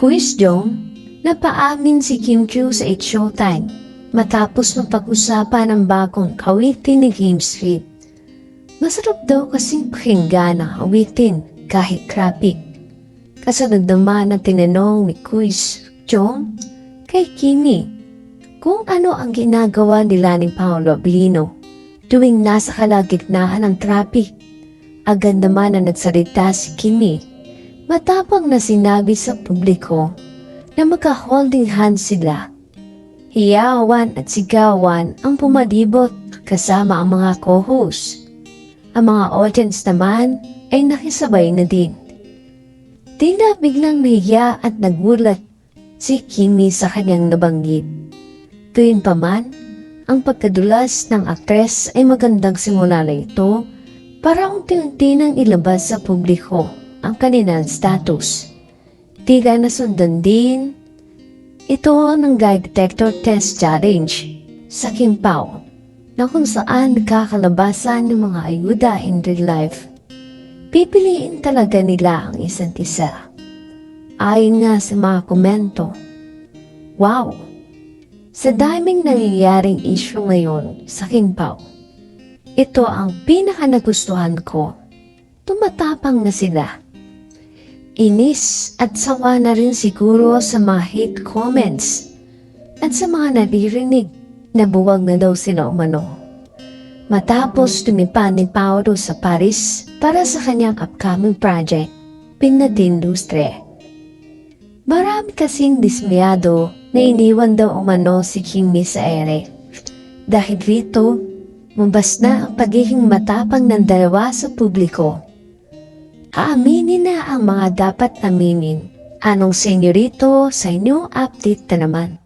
Quiz Jong, napaamin si Kim Chiu sa It's Showtime matapos mapag-usapan ang bagong awitin ni Kim Street. Masarap daw kasing pakinggan ang awitin kahit traffic. Kasunod naman ang tinanong ni Quiz Jong kay Kimi kung ano ang ginagawa nila ni Paolo Abilino tuwing nasa kalagitnaan ng traffic. Agad naman na nagsalita si Kimi matapang na sinabi sa publiko na magka-holding hands sila. Hiyawan at sigawan ang pumalibot kasama ang mga co-host. Ang mga audience naman ay nakisabay na din. Tila biglang nahiya at nagulat si Kimi sa kanyang nabanggit. Tuwing pa man, ang pagkadulas ng aktres ay magandang simula na ito para unti-unti nang ilabas sa publiko ang kanilang status. Tila nasundan din ito ng lie detector test challenge sa Kim Pao na kung saan nakakalabasan ng mga ayuda in real life. Pipiliin talaga nila ang isa't isa. Ayon nga sa mga komento, wow! Sa daming nangyayaring issue ngayon sa Kim Pao, ito ang pinaka nagustuhan ko. Tumatapang na sila. Inis at sawa na rin siguro sa mga hate comments at sa mga naririnig na buwag na daw sila umano. Matapos tumipa ni Paolo sa Paris para sa kanyang upcoming project, Pinatin Lustre. Marami kasing dismayado na iniwan daw umano si Kimi sa ere. Dahil rito, mabas na ang pagiging matapang ng dalawa sa publiko. Aaminin na ang mga dapat aminin. Anong senyorito sa inyong update na naman?